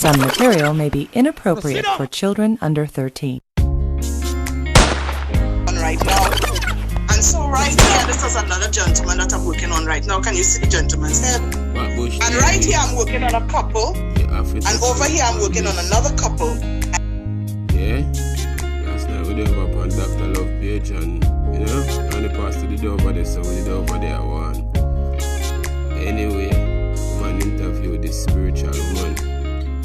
Some material may be inappropriate for children under 13. Right now. And so right here, this is another gentleman that I'm working on right now. Can you see the gentleman's head? And right here, I'm working on a couple. And over here, I'm working on another couple. Yeah. Last night we did up on Dr. Love page and, you know, and the pastor did over there, so we did over there one. Anyway, man interviewed this spiritual woman.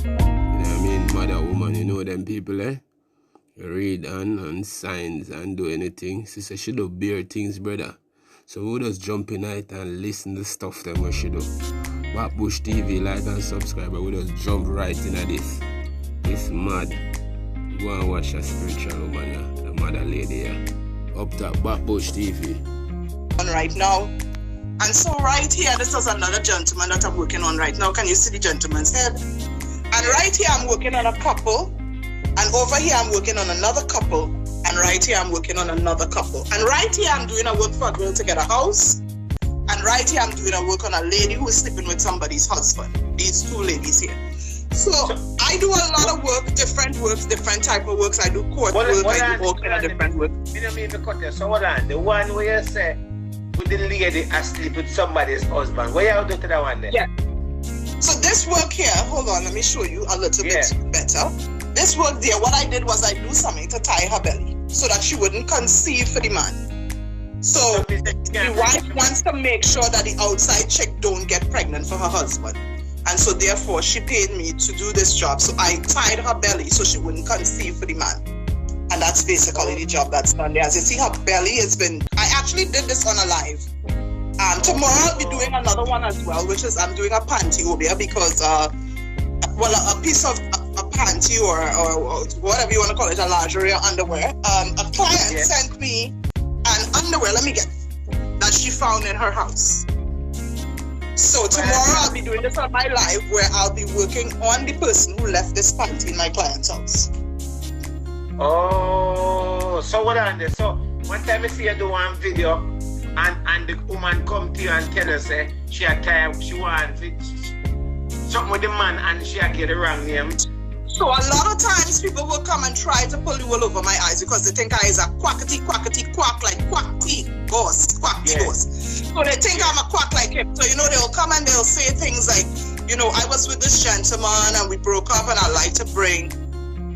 You know what I mean? Mother woman, you know them people, eh? Read and signs and do anything. She said she do bare things, brother. So we just jump in it and listen to stuff them what she do. Bush TV, like and subscribe, we just jump right into this. It's mad. Go and watch a spiritual woman, yeah. The mother lady, yeah. Up top, Bush TV. Right now. And so right here, this is another gentleman that I'm working on right now. Can you see the gentleman's head? And right here, I'm working on a couple. And over here, I'm working on another couple. And right here, I'm working on another couple. And right here, I'm doing a work for a girl to get a house. And right here, I'm doing a work on a lady who is sleeping with somebody's husband. These two ladies here. So I do a lot of work, different works, different type of works. I do court work, I do all kind of different work. You don't mean to cut you. So hold on, the one where you say, with the lady asleep with somebody's husband, where you do to that one then? Yeah. So this work here, hold on, let me show you a little bit better. This work there, what I did was I do something to tie her belly so that she wouldn't conceive for the man. So the wife wants to make sure that the outside chick don't get pregnant for her husband. And so therefore she paid me to do this job. So I tied her belly so she wouldn't conceive for the man. And that's basically the job that's done there. As you see, her belly has been, I actually did this on a live. Tomorrow I'll be doing another one as well, which is I'm doing a panty Obeah because, a piece of a panty or whatever you want to call it, a lingerie or underwear. A client sent me an underwear, let me get, that she found in her house. So tomorrow I'll be doing this on my live where I'll be working on the person who left this panty in my client's house. Oh, so what on this? So one time I see you do one video and the woman come to you and tell her say she wants something with the man and she get the wrong name. So a lot of times people will come and try to pull the wool over my eyes because they think I is a quackity quack like quackty ghost. So they think I'm a quack like him. So they'll come and they'll say things like, I was with this gentleman and we broke up and I'd like to bring,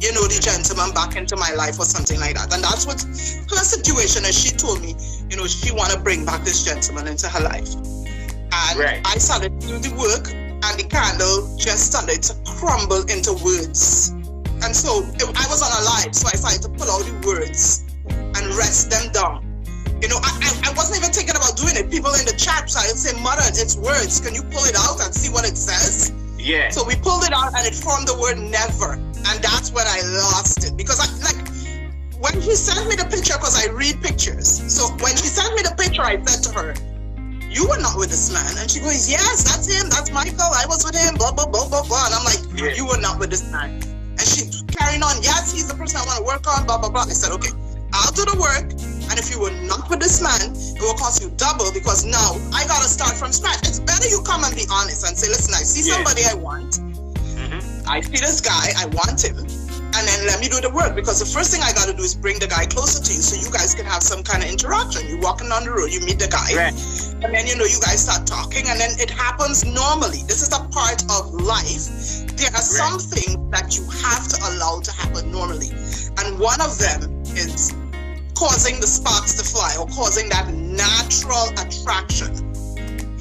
the gentleman back into my life or something like that. And that's what her situation is. She told me, she want to bring back this gentleman into her life. And I started to do the work. And the candle just started to crumble into words. And so I was on a live, so I started to pull out the words and rest them down. I wasn't even thinking about doing it. People in the chat started saying, Mother, it's words. Can you pull it out and see what it says? Yeah. So we pulled it out and it formed the word never. And that's when I lost it. Because when she sent me the picture, because I read pictures. So when she sent me the picture, I said to her, you were not with this man. And she goes, yes, that's him. That's Michael. I was with him, blah, blah, blah, blah, blah. And I'm like, you were not with this man. And she carrying on, yes, he's the person I want to work on, blah, blah, blah. I said, okay, I'll do the work. And if you were not with this man, it will cost you double because now I got to start from scratch. It's better you come and be honest and say, listen, I see somebody I want. I see this guy, I want him. And then let me do the work because the first thing I got to do is bring the guy closer to you so you guys can have some kind of interaction. You're walking down the road, you meet the guy. Right. And then, you guys start talking and then it happens normally. This is a part of life. There are some things that you have to allow to happen normally. And one of them is causing the sparks to fly or causing that natural attraction.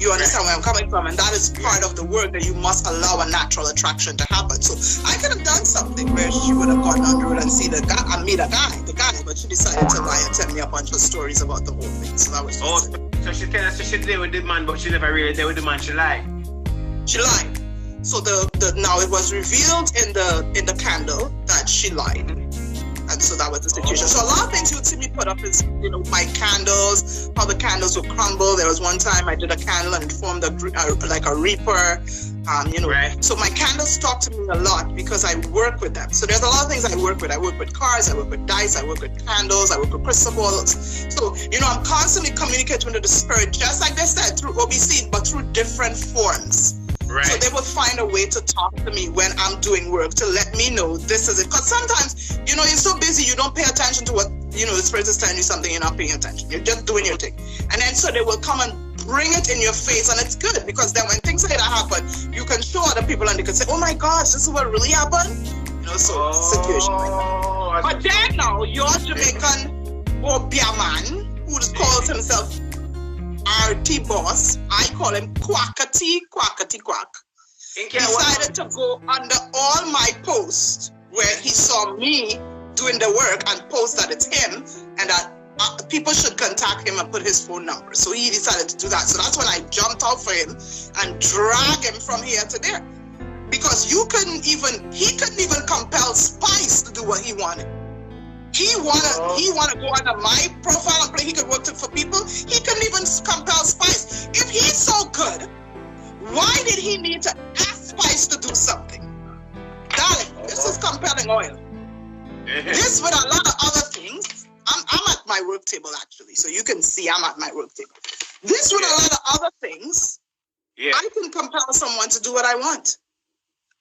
You understand where I'm coming from? And that is part of the work that you must allow a natural attraction to happen. So I could have done something where she would have gone under it and see the guy and meet the guy, but she decided to lie and tell me a bunch of stories about the whole thing. So that was just so she tell us she did with the man, but she never really did with the man. She lied. She lied. So now it was revealed in the candle that she lied. And so that was the situation. So a lot of things you would see me put up is, my candles, how the candles would crumble. There was one time I did a candle and it formed like a reaper. So my candles talk to me a lot because I work with them. So there's a lot of things I work with. I work with cards, I work with dice, I work with candles, I work with crystal balls. So, I'm constantly communicating with the spirit, just like they said, through OBC, but through different forms. Right. So they would find a way to talk to me when I'm doing work to let me know this is it. Because sometimes, you know, you're so busy, you don't pay attention to what, you know, the spirit is telling you something, you're not paying attention. You're just doing your thing. And then so they will come and bring it in your face, and it's good because then when things like that happen, you can show other people and they can say, oh my gosh, this is what really happened. You know, so situation like that. But then now, your Jamaican Obeah man, who calls himself RT boss, I call him Quackity Quack, decided to go under all my posts where he saw me doing the work and post that it's him and that people should contact him and put his phone number. So he decided to do that. So that's when I jumped out for him and dragged him from here to there. Because he couldn't even compel Spice to do what he wanted. He wanted to go under my profile and play. He could work for people. He couldn't even compel Spice. If he's so good, why did he need to ask Spice to do something? Darling, this is compelling oil. This with a lot of other things. I'm at my work table actually, so you can see I'm at my work table. This with a lot of other things, I can compel someone to do what I want.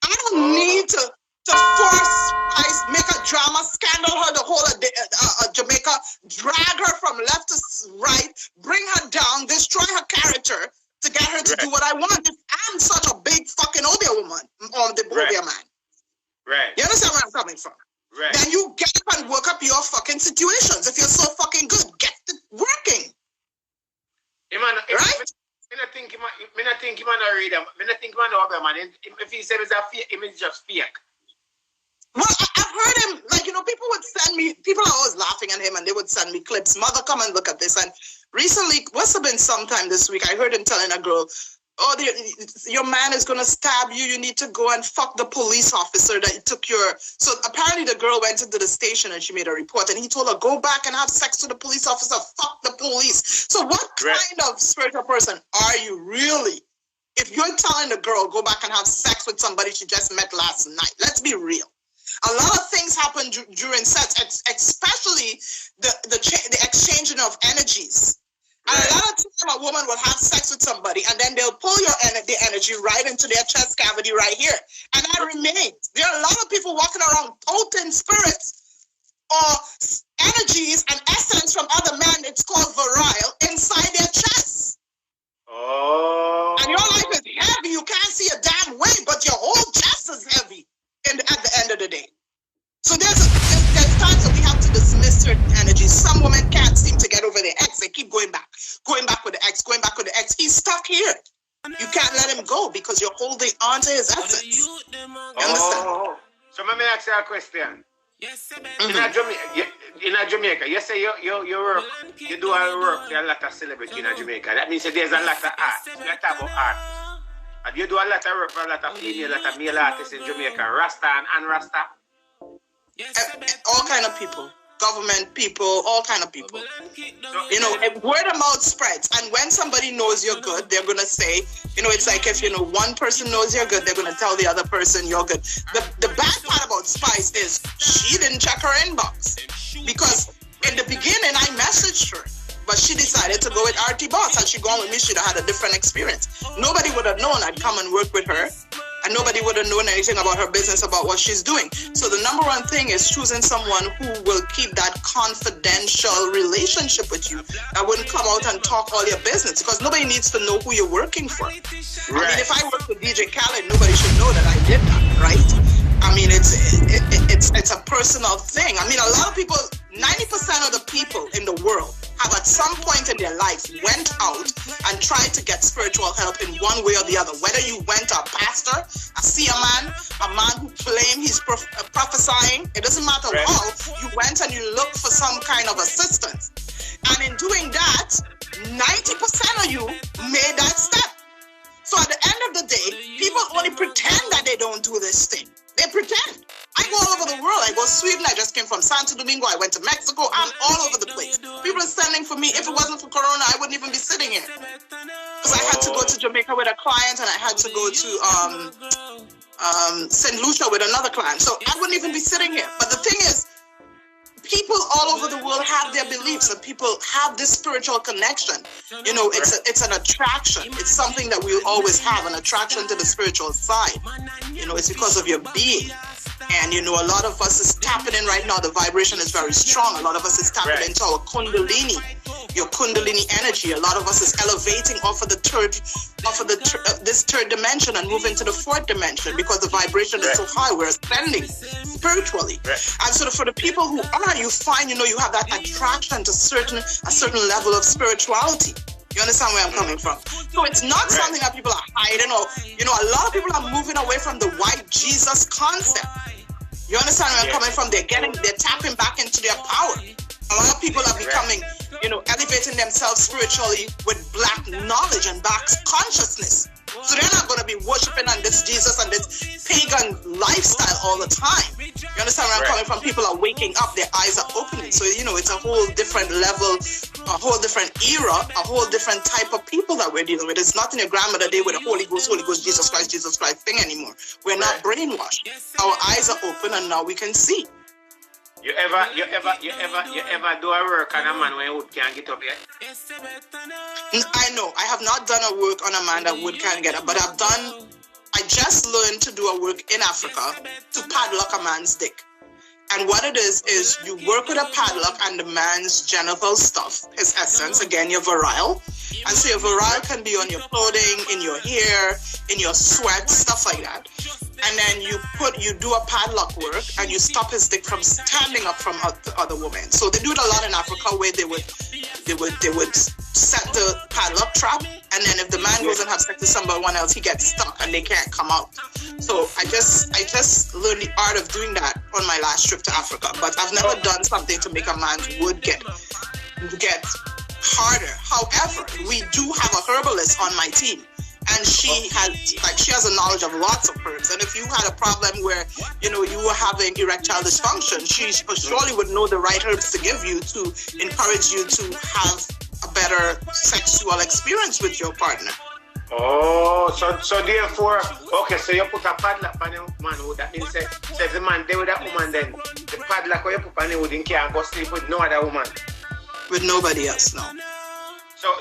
I don't need to force Spice, make a drama, scandal her the whole of Jamaica, drag her from left to right, bring her down, destroy her character to get her to do what I want. If I'm such a big fucking Obeah woman, or the Obeah man. Right. You understand where I'm coming from? Right. Then you get up and work up your fucking situations. If you're so fucking good, get to working. Right? I don't think he man a reader. I don't think he man a man. If he said it's a fake, it's just fake. Well, I've heard him, like, you know, people are always laughing at him and they would send me clips. Mother, come and look at this. And recently, must have been sometime this week, I heard him telling a girl, oh, your man is going to stab you. You need to go and fuck the police officer that took your... So apparently the girl went into the station and she made a report and he told her, go back and have sex with the police officer. Fuck the police. So what kind of spiritual person are you really? If you're telling the girl, go back and have sex with somebody she just met last night. Let's be real. A lot of things happen during sex, especially the exchanging of energies. And a lot of times a woman will have sex with somebody and then they'll pull the energy right into their chest cavity right here. And that remains. There are a lot of people walking around potent spirits or energies and essence from other men, it's called virile, inside their chests. Oh. And your life is heavy. You can't see a damn way, but your whole chest is heavy at the end of the day. So there's times that we have to dismiss certain energies. Some women can't seem to get over their ex. They keep going back with the ex, going back with the ex. He's stuck here. You can't let him go because you're holding on to his essence. You understand? So let me ask you a question. Yes, in Jamaica, you say you work, you do a work for a lot of celebrities in Jamaica. That means that there's a lot of art. You talk about art. And you do a lot of work for a lot of female, a lot of male artists in Jamaica, Rasta and Rasta. All kind of people, government people, all kind of people. You know, word of mouth spreads, and when somebody knows you're good, they're gonna say, you know, it's like if you know one person knows you're good, they're gonna tell the other person you're good. The bad part about Spice is she didn't check her inbox because in the beginning I messaged her, but she decided to go with RT Boss. Had she gone with me, she'd have had a different experience. Nobody would have known I'd come and work with her. And nobody would have known anything about her business, about what she's doing. So the number one thing is choosing someone who will keep that confidential relationship with you. That wouldn't come out and talk all your business because nobody needs to know who you're working for. Right. I mean, if I work with DJ Khaled, nobody should know that I did that, right? I mean, it's a personal thing. I mean, a lot of people, 90% of the people in the world have at some point in their life went out and tried to get spiritual help in one way or the other. Whether you went to a pastor, a seer man, a man who claimed he's prophesying, it doesn't matter how, you went and you looked for some kind of assistance. And in doing that, 90% of you made that step. So at the end of the day, people only pretend that they don't do this thing. They pretend. I go all over the world. I go to Sweden. I just came from Santo Domingo. I went to Mexico. I'm all over the place. People are sending for me. If it wasn't for Corona, I wouldn't even be sitting here. Because I had to go to Jamaica with a client and I had to go to St. Lucia with another client. So I wouldn't even be sitting here. But the thing is, people people all over the world have their beliefs, and people have this spiritual connection. You know, it's an attraction. It's something that we always have, an attraction to the spiritual side. You know, it's because of your being. And, you know, a lot of us is tapping in right now. The vibration is very strong. A lot of us is tapping into our kundalini, your kundalini energy. A lot of us is elevating off of this third dimension and moving to the fourth dimension because the vibration is so high. We're ascending spiritually. And so for the people who are, you find, you know, you have that attraction to a certain level of spirituality. You understand where I'm coming from? So it's not something that people are hiding, or, you know, a lot of people are moving away from the white Jesus concept. You understand where I'm coming from? They're tapping back into their power. A lot of people are becoming, you know, elevating themselves spiritually with black knowledge and black consciousness. So they're not going to be worshiping on this Jesus and this pagan lifestyle all the time. You understand where I'm coming from? People are waking up, their eyes are opening. So, you know, it's a whole different level, a whole different era, a whole different type of people that we're dealing with. It's not in your grandmother day with the Holy Ghost, Jesus Christ thing anymore. We're not brainwashed. Our eyes are open and now we can see. You ever do a work on a man when wood can't get up yet? I know. I have not done a work on a man that wood can't get up, but I just learned to do a work in Africa to padlock a man's dick. And what it is you work with a padlock and the man's genital stuff, his essence, again, your virile. And so your virile can be on your clothing, in your hair, in your sweat, stuff like that. And then you do a padlock work and you stop his dick from standing up from other women. So they do it a lot in Africa where they would set the padlock trap, and then if the man goes and have sex with someone else, he gets stuck and they can't come out. So I just learned the art of doing that on my last trip to Africa. But I've never done something to make a man's wood get harder. However, we do have a herbalist on my team. And she has a knowledge of lots of herbs. And if you had a problem where, you know, you were having erectile dysfunction, she surely would know the right herbs to give you to encourage you to have a better sexual experience with your partner. Oh, so therefore, okay, so you put a padlock on your man, that means say the man there with that woman, then the padlock you put on him can't go sleep with no other woman. With nobody else, no.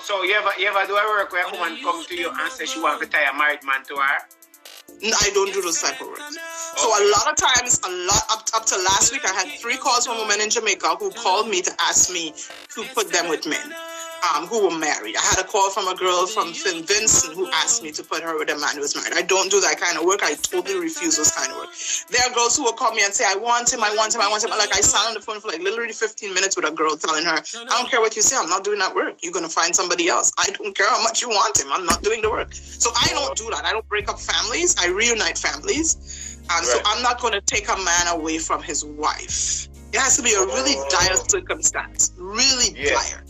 So you ever do a work where a woman come to you and say she wants to tie a married man to her? No, I don't do those type of works. So a lot of times, up to last week, I had 3 calls from women in Jamaica who called me to ask me to put them with men who were married. I had a call from a girl from St. Vincent who asked me to put her with a man who was married. I don't do that kind of work. I totally refuse those kind of work. There are girls who will call me and say, I want him. Like, I sat on the phone for like literally 15 minutes with a girl telling her, I don't care what you say, I'm not doing that work. You're going to find somebody else. I don't care how much you want him. I'm not doing the work. So I don't do that. I don't break up families. I reunite families. So I'm not going to take a man away from his wife. It has to be a really dire circumstance. Really dire.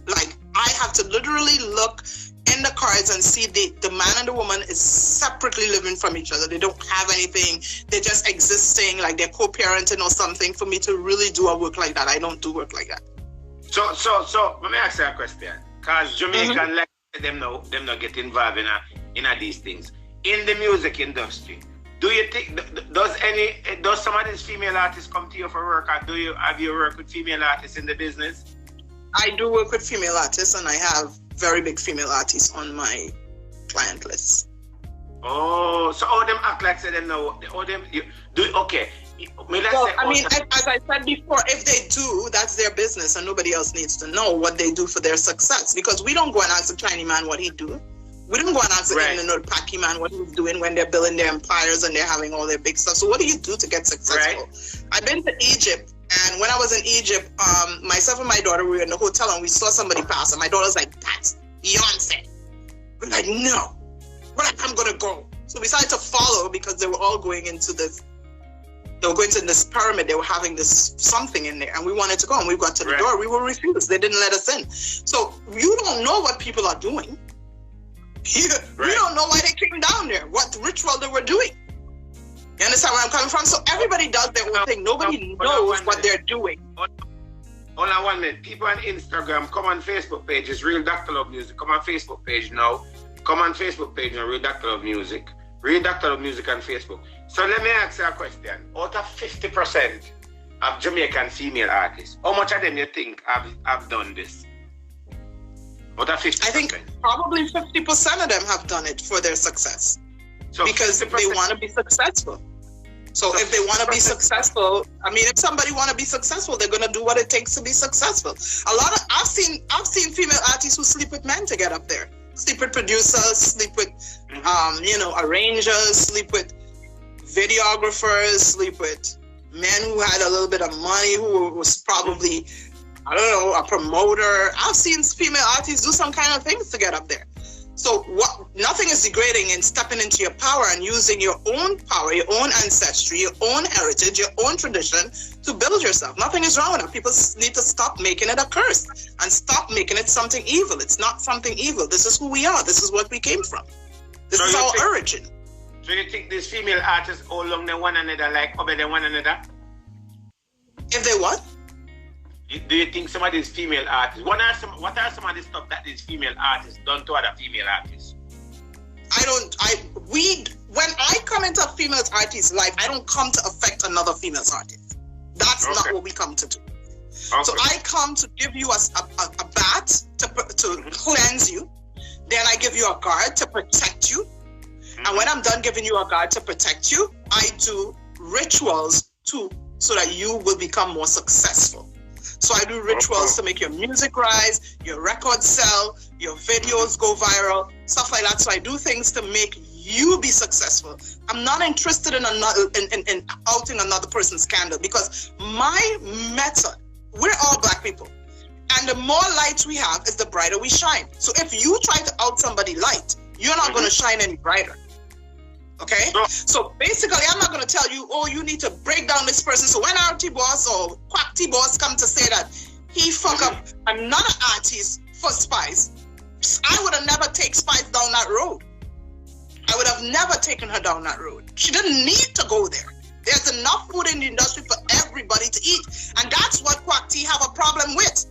Like, I have to literally look in the cards and see the man and the woman is separately living from each other. They don't have anything. They're just existing, like they're co-parenting or something for me to really do a work like that. I don't do work like that. So let me ask you a question. Because Jamaican like them not get involved in these things. In the music industry, do you think, does some of these female artists come to you for work, or have you worked with female artists in the business? I do work with female artists, and I have very big female artists on my client list. Oh, so all them act like say them know. All them you do okay. As I said before, if they do, that's their business, and nobody else needs to know what they do for their success. Because we don't go and ask the Chinese man what he do. We don't go and ask the Paki man what he's doing when they're building their empires and they're having all their big stuff. So what do you do to get successful? I've been to Egypt. And when I was in Egypt, myself and my daughter, we were in the hotel and we saw somebody pass. And my daughter's like, that's Beyonce. We're like, no. We're like, I'm going to go. So we decided to follow because they were all going into this. They were going to this pyramid. They were having this something in there. And we wanted to go. And we got to the door. We were refused. They didn't let us in. So you don't know what people are doing. You don't know why they came down there. What ritual they were doing. You understand where I'm coming from? So everybody does their own thing. Nobody knows what they're doing. Hold on 1 minute. People on Instagram, come on Facebook page. It's Real Dr. Love Music. Come on Facebook page now. Come on Facebook page now, Real Dr. Love Music. Real Dr. Love Music on Facebook. So let me ask you a question. Out of 50% of Jamaican female artists, how much of them you think have done this? What are 50%? I think probably 50% of them have done it for their success. So because 50%. they want to be successful. So if they want to be successful, I mean, if somebody want to be successful, they're going to do what it takes to be successful. I've seen female artists who sleep with men to get up there. Sleep with producers, sleep with, arrangers, sleep with videographers, sleep with men who had a little bit of money, who was probably, I don't know, a promoter. I've seen female artists do some kind of things to get up there. So nothing is degrading in stepping into your power and using your own power, your own ancestry, your own heritage, your own tradition to build yourself. Nothing is wrong with that. People need to stop making it a curse and stop making it something evil. It's not something evil. This is who we are. This is what we came from. This is our origin. So you think these female artists all along they one another, like Obeah they one another? If they what? Do you think some of these female artists, what are some of the stuff that these female artists done to other female artists? When I come into a female artist's life, I don't come to affect another female artist. That's not what we come to do. Okay. So I come to give you a bat to cleanse you. Then I give you a guard to protect you. And when I'm done giving you a guard to protect you, I do rituals too, so that you will become more successful. So I do rituals to make your music rise, your records sell, your videos go viral, stuff like that. So I do things to make you be successful. I'm not interested in outing another person's scandal, because my method, we're all black people, and the more lights we have is the brighter we shine. So if you try to out somebody light, you're not going to shine any brighter. Okay? So basically, I'm not going to tell you, oh, you need to break down this person. So when RT Boss or Quack T Boss come to say that he fuck up another artist for Spice, I would have never taken Spice down that road. I would have never taken her down that road. She didn't need to go there. There's enough food in the industry for everybody to eat. And that's what Quack T have a problem with.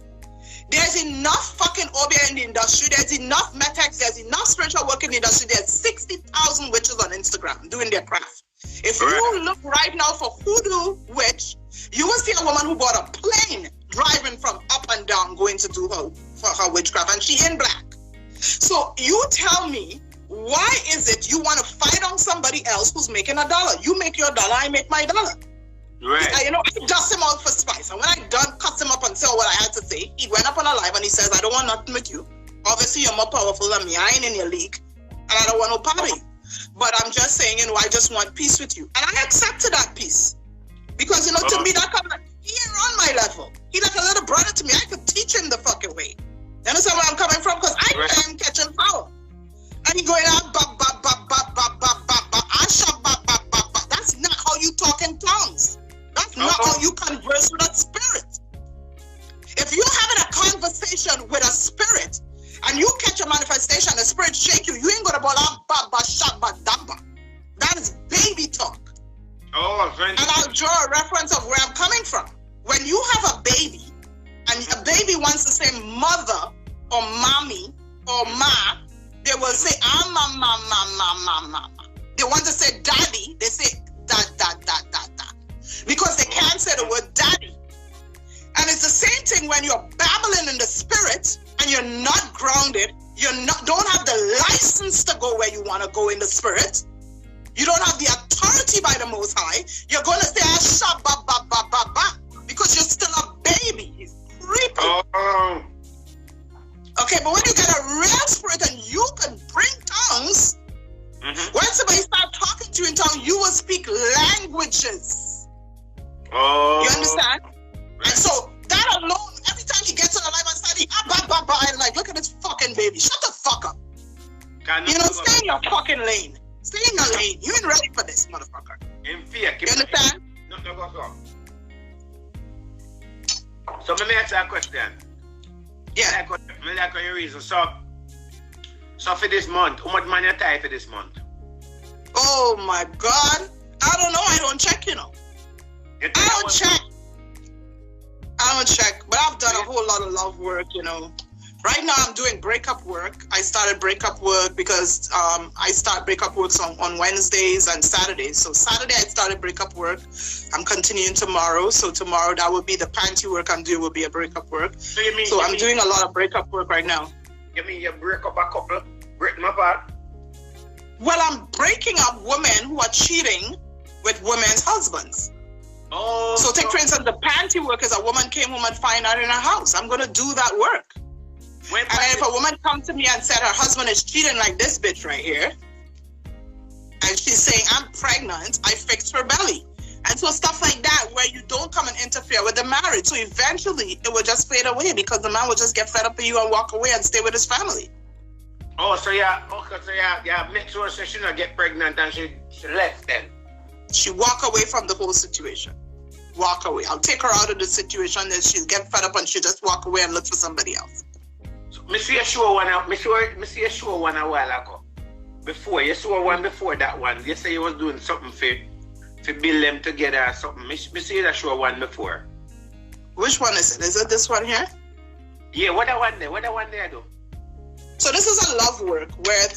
There's enough fucking Obeah in the industry. There's enough Metex. There's enough spiritual work in the industry. There's 60,000 witches on Instagram doing their craft. If you look right now for Hoodoo Witch, you will see a woman who bought a plane driving from up and down going to do her witchcraft, and she in black. So you tell me, why is it you want to fight on somebody else who's making $1? You make your dollar, I make my dollar. Right. I dust him out for Spice. And when I done cut him up and said what I had to say, he went up on a live and he says, I don't want nothing with you. Obviously, you're more powerful than me. I ain't in your league. And I don't want no part of you. But I'm just saying, I just want peace with you. And I accepted that peace. Because, to me, that kind of, he ain't on my level. He like a little brother to me. I could teach him the fucking way. You understand where I'm coming from? Because I am catching power. And he going out, that's not how you talk in tongues. That's not how you converse with a spirit. If you're having a conversation with a spirit and you catch a manifestation, the spirit shake you, you ain't gonna that is baby talk. And I'll draw a reference of where I'm coming from. When you have a baby and a baby wants to say mother or mommy or ma, they will say ma. They want to say daddy, they say da. Because they can't say the word daddy. And it's the same thing when you're babbling in the spirit and you're not grounded, don't have the license to go where you want to go in the spirit. You don't have the authority by the Most High. You're going to say because you're still a baby. It's creepy. Okay, but when you get a real spirit and you can bring tongues, when somebody starts talking to you in tongues, you will speak languages. You understand? And so that alone, every time he gets on a live and starts, I'm like, look at this fucking baby. Shut the fuck up. Stay in your fucking lane. Stay in your lane. You ain't ready for this, motherfucker. In fear. You understand? No, go. So let me ask you a question. Yeah. I like your reason. So for this month, how much money you tie for this month? Oh my God. I don't know. I don't check, I don't check. But I've done a whole lot of love work, Right now, I'm doing breakup work. I started breakup work because I start breakup works on Wednesdays and Saturdays. So Saturday, I started breakup work. I'm continuing tomorrow. So tomorrow, that will be the panty work I'm doing will be a breakup work. So I'm doing a lot of breakup work right now. You mean you break up a couple? Break them apart? Well, I'm breaking up women who are cheating with women's husbands. Oh. So take, for instance, the panty work is a woman came home and find out in her house. I'm going to do that work. And then if a woman comes to me and said her husband is cheating like this bitch right here, and she's saying, I'm pregnant, I fixed her belly. And so stuff like that where you don't come and interfere with the marriage. So eventually it will just fade away because the man will just get fed up with you and walk away and stay with his family. Oh, so yeah, make sure she not get pregnant and she left then. She walk away from the whole situation. Walk away. I'll take her out of the situation and she'll get fed up and she'll just walk away and look for somebody else. Me see a show one a while ago. Before you saw one before that one. You say you was doing something to build them together or something. Me see that show one before. Which one is it? Is it this one here? Yeah, what that one there? What that one there do? So this is a love work where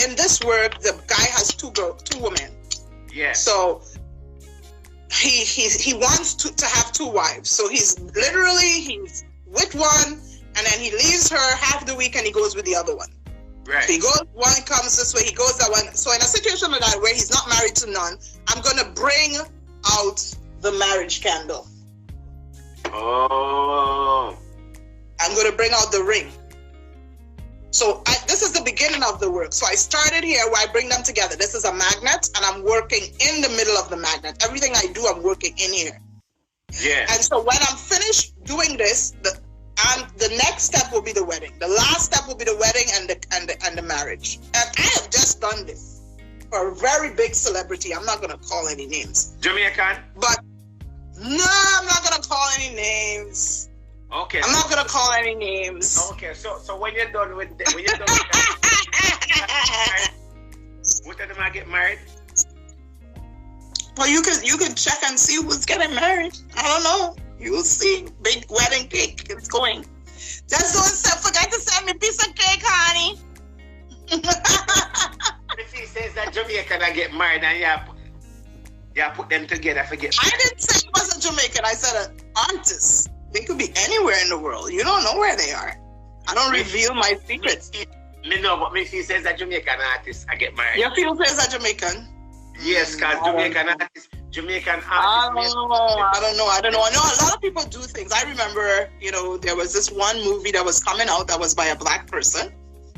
in this work the guy has two women. Yeah. So he wants to have two wives. So he's with one. And then he leaves her half the week and he goes with the other one. Right. So he goes, one comes this way, he goes that one. So in a situation like that where he's not married to none, I'm going to bring out the marriage candle. Oh. I'm going to bring out the ring. So this is the beginning of the work. So I started here where I bring them together. This is a magnet and I'm working in the middle of the magnet. Everything I do, I'm working in here. Yeah. And so when I'm finished doing this, the next step will be the wedding. The last step will be the wedding and the marriage. And I have just done this for a very big celebrity. I'm not going to call any names. Jamaican? But no, I'm not going to call any names. Okay. I'm not going to call any names. Okay. So when you're done with that, what time I get married? Well, you can check and see who's getting married. I don't know. You'll see. Big wedding cake. It's going. Just don't forget to send me a piece of cake, honey. If he says that Jamaican I get married and you put them together, forget. I didn't say it was a Jamaican. I said an artist. They could be anywhere in the world. You don't know where they are. I don't reveal my secrets. Me know, but if he says that Jamaican artist I get married. Your field says that Jamaican? Yes, because Jamaican artist. I don't know. I know a lot of people do things. I remember, there was this one movie that was coming out that was by a black person.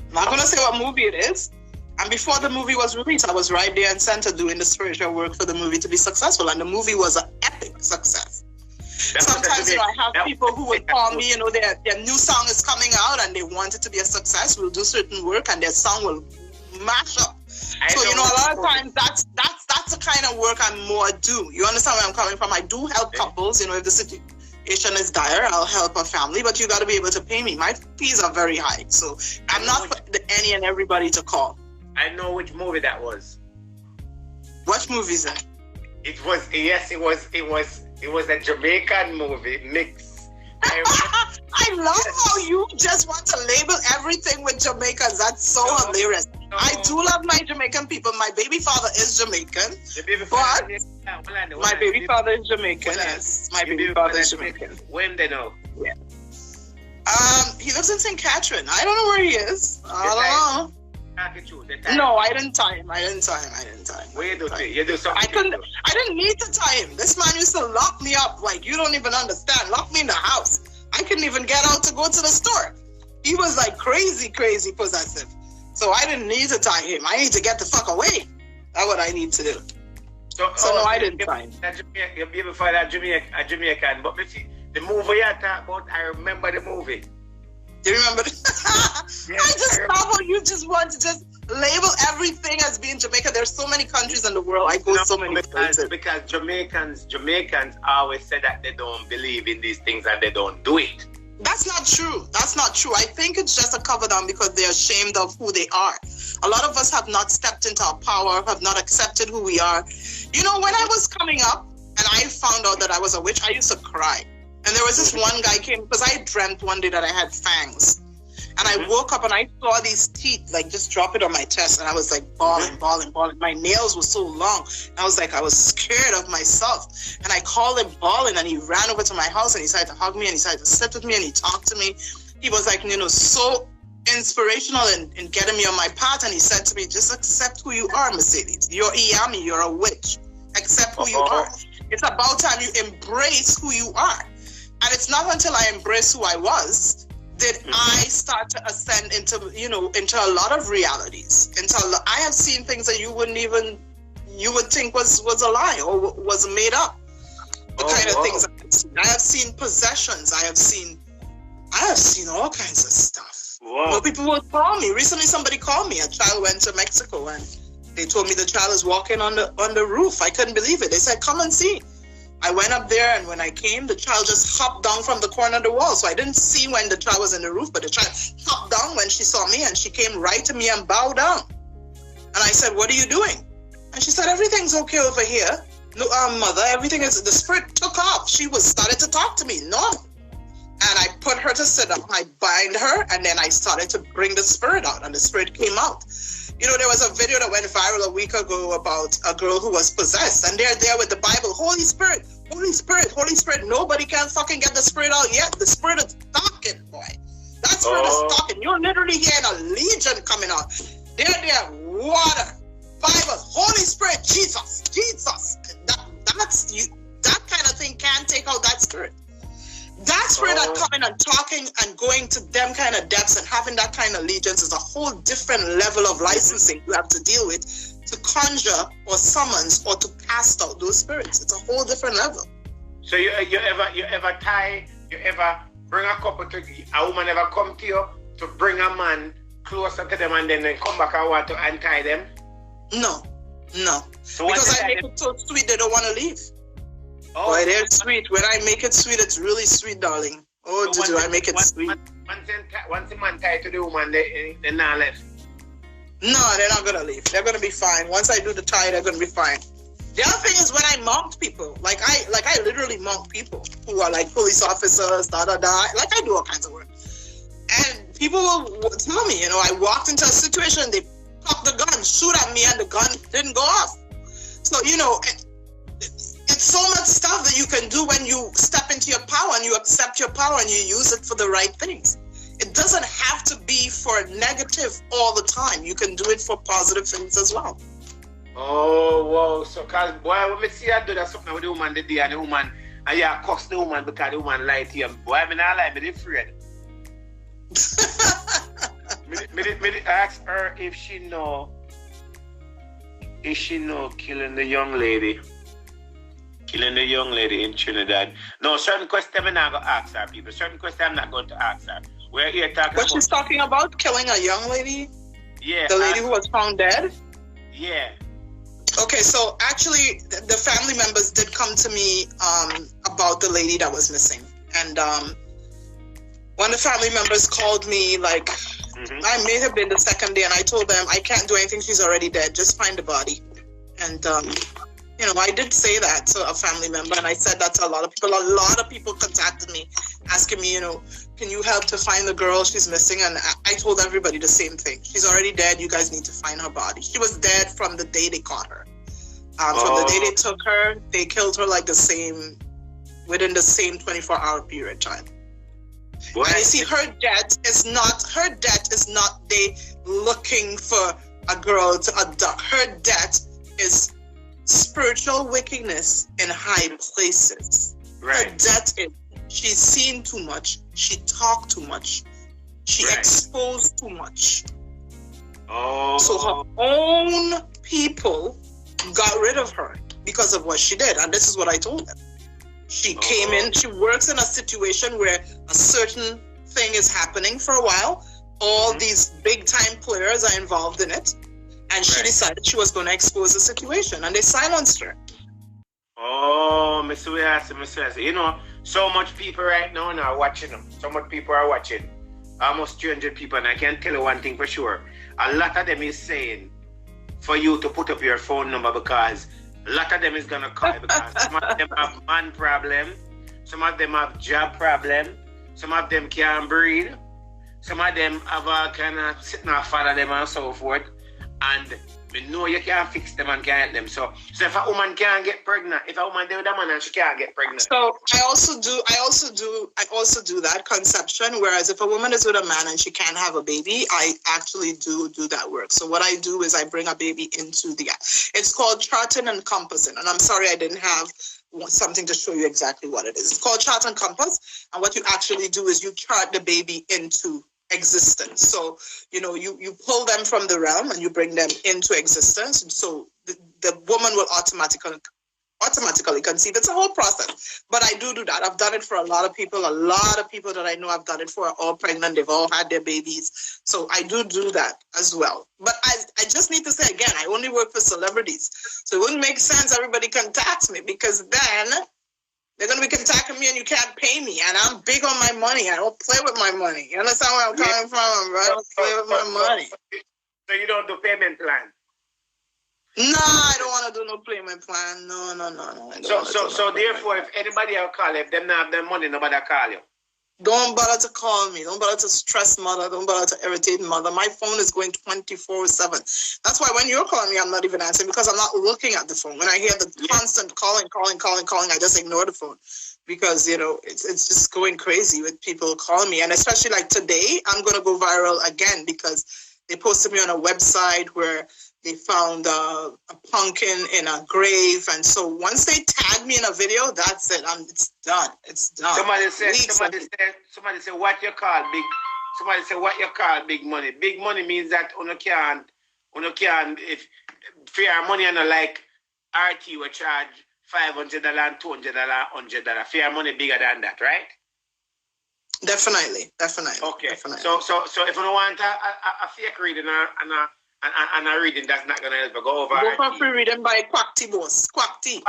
I'm not going to say what movie it is. And before the movie was released, I was right there in center doing the spiritual work for the movie to be successful. And the movie was an epic success. Sometimes, I have people who would call me, their new song is coming out and they want it to be a success. We'll do certain work and their song will mash up. So, a lot of times that's the kind of work I more do. You understand where I'm coming from? I do help couples, if the situation is dire, I'll help a family, but you got to be able to pay me. My fees are very high. So I'm not for any and everybody to call. I know which movie that was. What movie is that? It was a Jamaican movie mix. I love how you just want to label everything with Jamaicans. That's so hilarious. No. I do love my Jamaican people. My baby father is Jamaican. My baby father is Jamaican. Yes, my baby father is Jamaican. When they know? Yeah. He lives in St. Catherine. I don't know where he is. I don't know. No, I didn't tie him. Where you do it? You do something. I didn't need to tie him. This man used to lock me up like you don't even understand. Lock me in the house. I couldn't even get out to go to the store. He was like crazy possessive. So I didn't need to tie him. I need to get the fuck away. That's what I need to do. So no, I didn't tie him. Your baby father Jamaican, but the movie you talk about, I remember the movie. Do you remember? Yes, I just love how you just want to just label everything as being Jamaica. There's so many countries in the world. I go so many places. Because Jamaicans always say that they don't believe in these things and they don't do it. That's not true. I think it's just a cover down because they're ashamed of who they are. A lot of us have not stepped into our power, have not accepted who we are. When I was coming up and I found out that I was a witch, I used to cry. And there was this one guy came because I dreamt one day that I had fangs. And I woke up and I saw these teeth like just drop it on my chest, and I was like bawling. My nails were so long. I was scared of myself. And I called him bawling, and he ran over to my house and he started to hug me and he started to sit with me and he talked to me. He was like, so inspirational in getting me on my path. And he said to me, just accept who you are, Mercedes. You're Iyami, you're a witch. Accept who you are. It's about time you embrace who you are. And it's not until I embraced who I was did I start to ascend into a lot of realities. I have seen things that you would think was a lie or was made up. The kind of things I have seen possessions. I have seen all kinds of stuff. Well, people will call me. Recently, somebody called me. A child went to Mexico and they told me the child is walking on the roof. I couldn't believe it. They said, come and see. I went up there, and when I came, the child just hopped down from the corner of the wall. So I didn't see when the child was in the roof, but the child hopped down when she saw me, and she came right to me and bowed down. And I said, what are you doing? And she said, everything's okay over here. No, mother, everything is, the spirit took off. She started to talk to me, normal. And I put her to sit up. I bind her, and then I started to bring the spirit out, and the spirit came out. There was a video that went viral a week ago about a girl who was possessed, and they're there with the Bible. Holy Spirit, Holy Spirit, Holy Spirit. Nobody can fucking get the spirit out yet. The spirit is talking, boy. That spirit is talking. You're literally hearing a legion coming out. They're there, water, Bible, Holy Spirit, Jesus. That kind of thing can't take out that spirit. That spirit that coming and talking and going to them kind of depths and having that kind of allegiance is a whole different level of licensing you have to deal with to conjure or summons or to cast out those spirits. It's a whole different level. So you ever bring a couple to a woman ever come to you to bring a man closer to them and then they come back and want to untie them? No. So because I make it so sweet they don't want to leave. Boy, they're sweet. When I make it sweet, it's really sweet, darling. So I make it sweet. Once the man tied to the woman, they're not left. No, they're not gonna leave. They're gonna be fine. Once I do the tie, they're gonna be fine. The other thing is when I mount people, like I literally mount people who are like police officers, like I do all kinds of work. And people will tell me, I walked into a situation, they popped the gun, shoot at me, and the gun didn't go off. So, it's so much stuff that you can do when you step into your power and you accept your power and you use it for the right things. It doesn't have to be for negative all the time. You can do it for positive things as well. Oh, wow. So, cause boy, when I see I do that something with the woman the day and the woman, and you curse the woman because the woman lied to you, boy, I not lie, I'm afraid. I ask her if she know killing the young lady in Trinidad. No, certain questions I'm not going to ask her, people. Certain questions I'm not going to ask her. We're here talking what she's talking about? Killing a young lady? Yeah. The lady who was found dead? Yeah. Okay, so actually, the family members did come to me about the lady that was missing. And one of the family members called me, I may have been the second day, and I told them, I can't do anything, she's already dead, just find the body. And, I did say that to a family member, and I said that to a lot of people. A lot of people contacted me, asking me, can you help to find the girl? She's missing. And I told everybody the same thing. She's already dead. You guys need to find her body. She was dead from the day they caught her. From the day they took her, they killed her within the same 24-hour period time. What? And you see, her death is not they looking for a girl to abduct. Her death is spiritual wickedness in high places. Right. Her death is she's seen too much, she talked too much, she exposed too much. So her own people got rid of her because of what she did. And this is what I told them. She came in, she works in a situation where a certain thing is happening for a while. All these big time players are involved in it. And she decided she was going to expose the situation. And they silenced her. Oh, Mr. So much people right now are watching them. So much people are watching. Almost 300 people. And I can tell you one thing for sure. A lot of them is saying for you to put up your phone number because a lot of them is going to call because some of them have man problem. Some of them have job problem. Some of them can't breathe. some of them have a kind of sitting off father them and so forth. And we know you can't fix them and can't help them. So if a woman can't get pregnant, if a woman deal with a man and she can't get pregnant. So I also do that conception. Whereas if a woman is with a man and she can't have a baby, I actually do that work. So what I do is I bring a baby into the. It's called charting and compassing. And I'm sorry I didn't have something to show you exactly what it is. It's called chart and compass. And what you actually do is you chart the baby into existence. So, you pull them from the realm and you bring them into existence. So the woman will automatically conceive. It's a whole process. But I do that. I've done it for a lot of people. A lot of people that I know I've done it for are all pregnant. They've all had their babies. So I do that as well. But I just need to say again, I only work for celebrities. So it wouldn't make sense everybody contacts me, because then they're going to be contacting me and you can't pay me. And I'm big on my money. I don't play with my money. You understand where I'm coming from? Right? I don't play with my money. So you don't do payment plan? No, I don't want to do no payment plan. No. So therefore, if anybody will call, if them not have their money, nobody will call you. Don't bother to call me. Don't bother to stress mother. Don't bother to irritate mother. My phone is going 24/7. That's why when you're calling me, I'm not even answering, because I'm not looking at the phone. When I hear the constant calling, I just ignore the phone, because it's just going crazy with people calling me. And especially like today, I'm gonna go viral again because they posted me on a website where they found a pumpkin in a grave, and so once they tag me in a video, that's it. It's done. It's done. Somebody say what you call big. Somebody say what you call big money. Big money means that you can't if for your money and like RT will charge $500, $200, $100. For your money bigger than that, right? Definitely. Okay. Definitely. So if you don't want a fake reading and a reading, that's not gonna help. Go over. Go for free reading by Quackty Boss. Quackty.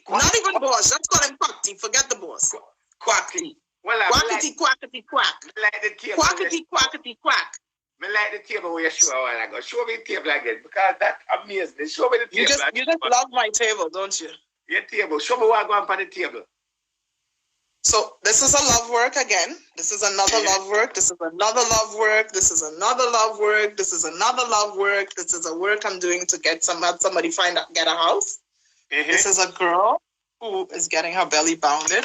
Not even Boss. Just call him Quackty. Forget the Boss. Quackty. Well, Quackity, quackity, quack. Like the table. Quackity, quack. I like the table where you show a while ago. Show me the table again, because that amazed me. Show me the table. You just love my table, don't you? Your table. Show me what going on the table. So this is a love work again. This is another love work. This is another love work. This is another love work. This is another love work. This is a work I'm doing to get somebody get a house. This is a girl who is getting her belly bounded.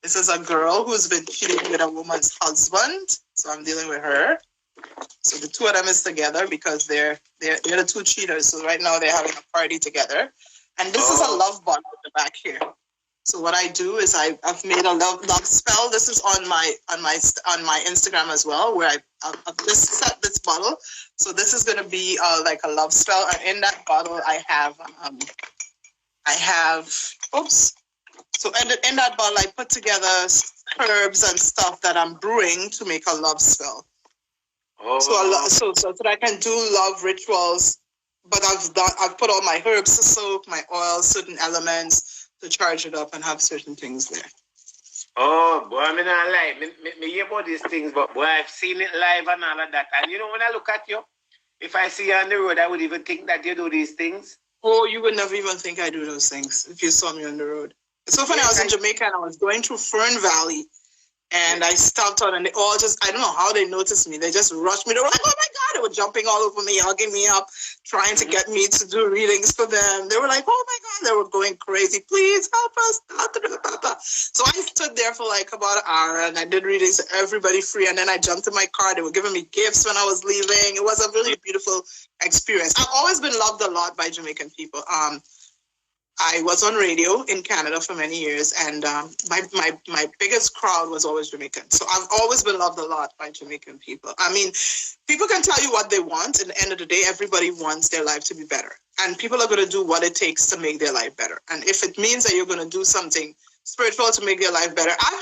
This is a girl who's been cheating with a woman's husband. So I'm dealing with her. So the two of them is together because they're the two cheaters. So right now they're having a party together. And this is a love bond at the back here. So what I do is I've made a love spell. This is on my Instagram as well, where I've just set this bottle. So this is going to be like a love spell. And in that bottle, I have oops. So in that bottle, I put together herbs and stuff that I'm brewing to make a love spell. So that I can do love rituals. But I've put all my herbs to soak, my oils, certain elements to charge it up and have certain things there. Oh, boy, I mean, I lie. Me hear about these things, but boy, I've seen it live and all of that. And when I look at you, if I see you on the road, I would even think that you do these things. Oh, you would never even think I do those things if you saw me on the road. It's so funny, I was in Jamaica and I was going through Fern Valley. And I stopped out and they all I don't know how they noticed me. They just rushed me. They were like, oh my God. They were jumping all over me, hugging me up, trying to get me to do readings for them. They were like, oh my God. They were going crazy. Please help us. So I stood there for like about an hour and I did readings to everybody free. And then I jumped in my car. They were giving me gifts when I was leaving. It was a really beautiful experience. I've always been loved a lot by Jamaican people. I was on radio in Canada for many years, and my biggest crowd was always Jamaican. So I've always been loved a lot by Jamaican people. I mean, people can tell you what they want. At the end of the day, everybody wants their life to be better. And people are going to do what it takes to make their life better. And if it means that you're going to do something spiritual to make their life better, I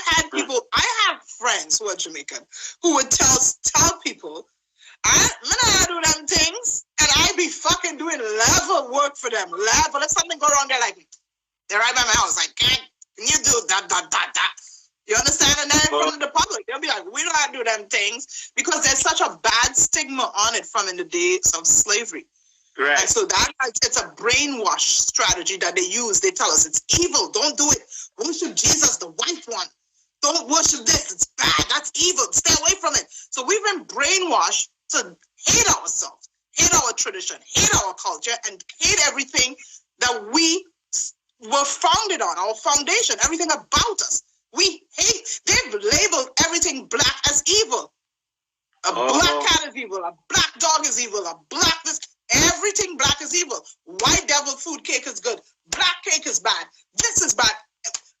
have friends who are Jamaican who would tell people, I'm gonna do them things, and I be fucking doing level work for them. Level. If something go wrong, they're right by my house. Like, can you do that? You understand? And then in front of the public, they'll be like, we don't do them things because there's such a bad stigma on it from in the days of slavery. Right. And so it's a brainwash strategy that they use. They tell us it's evil. Don't do it. Worship Jesus, the white one. Don't worship this. It's bad. That's evil. Stay away from it. So we've been brainwashed to hate ourselves, hate our tradition, hate our culture, and hate everything that we were founded on, our foundation, everything about us. We hate, they've labeled everything black as evil. A black cat is evil, a black dog is evil, a black this, everything black is evil. White devil food cake is good. Black cake is bad. This is bad.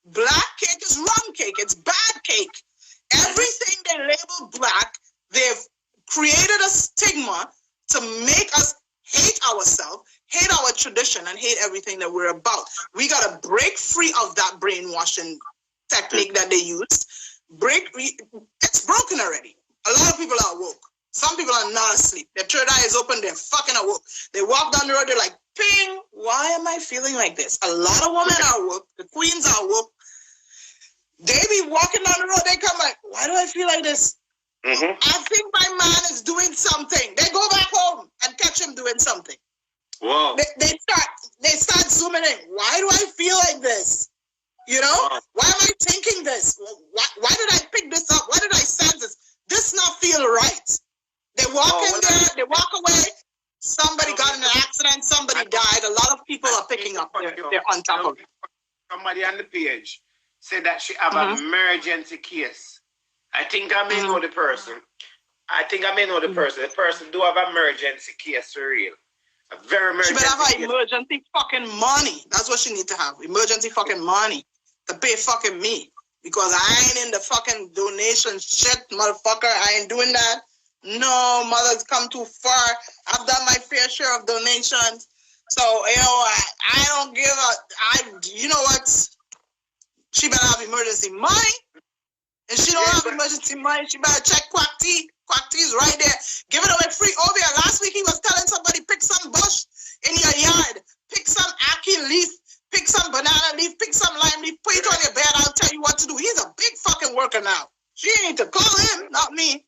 Black cake is rum cake. It's bad cake. Everything they label black, they've created a stigma to make us hate ourselves, hate our tradition, and hate everything that we're about. We got to break free of that brainwashing technique that they use. It's broken already. A lot of people are woke. Some people are not asleep. Their third eye is open. They're fucking awoke. They walk down the road. They're like, ping, why am I feeling like this? A lot of women are woke. The queens are woke. They be walking down the road. They come like, why do I feel like this? I think my man is doing something. They go back home and catch him doing something. Whoa. They start zooming in. Why do I feel like this? You know? Wow. Why am I thinking this? Why did I pick this up? Why did I sense this? This not feel right. They walk in there, they walk away. Somebody got in an accident, somebody died. A lot of people are picking up. They're on top of it. Somebody on the page said that she have an emergency case. I think I may know the person. The person do have an emergency case for real. A very emergency She better have case. emergency fucking money. That's what she need to have. Emergency fucking money to pay fucking me. Because I ain't in the fucking donation shit, motherfucker. I ain't doing that. No, mother's come too far. I've done my fair share of donations. So, you know, I don't give a... you know what? She better have emergency money. And she don't have emergency money. She better check Quack T. Quack T is right there. Give it away free. Obeah, last week he was telling somebody, pick some bush in your yard. Pick some ackee leaf. Pick some banana leaf, pick some lime leaf, put it on your bed, I'll tell you what to do. He's a big fucking worker now. She ain't to call him, not me.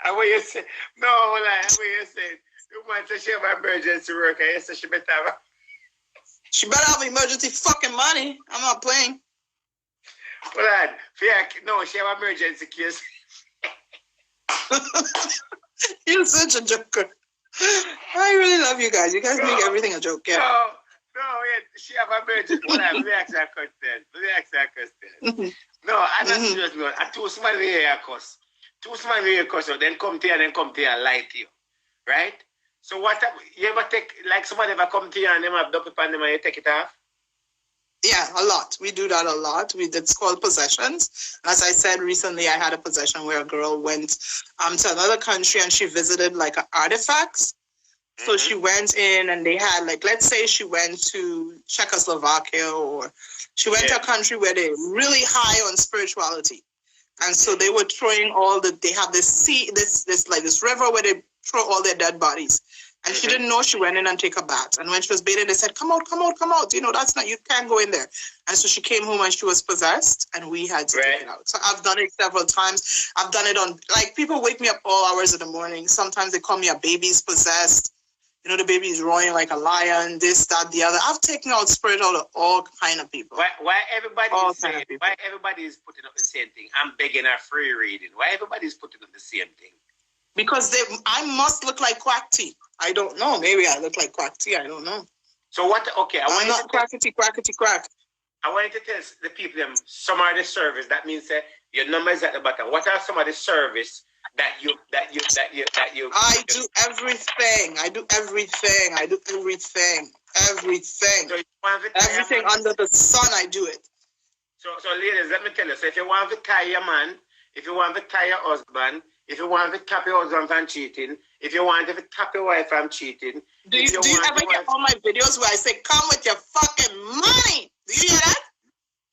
And what you say? No, like, what you say? You want to she have an emergency worker, you say she better have She better have emergency fucking money. I'm not playing. Hold on. No, she have an emergency case. You're such a joker. I really love you guys. You guys make everything a joke, yeah. No, she have an emergency. Hold on, let me ask that question. No, I'm not serious. I'm too small to hear a cuss. Too small to hear a cuss, so then come to you and lie to you. Right? So what, you ever take, like somebody ever come to you and them have dope upon them and you take it off? Yeah, a lot. We do that a lot. It's called possessions. As I said recently, I had a possession where a girl went to another country and she visited like artifacts. So she went in and they had like, let's say she went to Czechoslovakia or she went to a country where they're really high on spirituality. And so they were throwing they have this sea, this river where they throw all their dead bodies. And she didn't know. She went in and take a bath. And when she was bathing, they said, come out. You know, you can't go in there. And so she came home and she was possessed and we had to take it out. So I've done it several times. I've done it on, like, people wake me up all hours of the morning. Sometimes they call me a baby's possessed. You know, the baby is roaring like a lion, this, that, the other. I've taken out spirit out of all kind of people. Why everybody is putting up the same thing? I'm begging her free reading. Why everybody is putting up the same thing? Because I must look like Quack T. I don't know. Maybe I look like Quack T. I don't know. So what? Okay, I'm not crackety crack. I wanted to tell the people them some of the service. That means your number is at the bottom. What are some of the service that you? I do everything. So everything under the sun, I do it. So ladies, let me tell you. So if you want to tie your man, if you want to tie your husband, if you want to tap your husband from cheating, if you want to tap your wife from cheating. Do you ever get all my videos where I say, come with your fucking money? Do you hear that?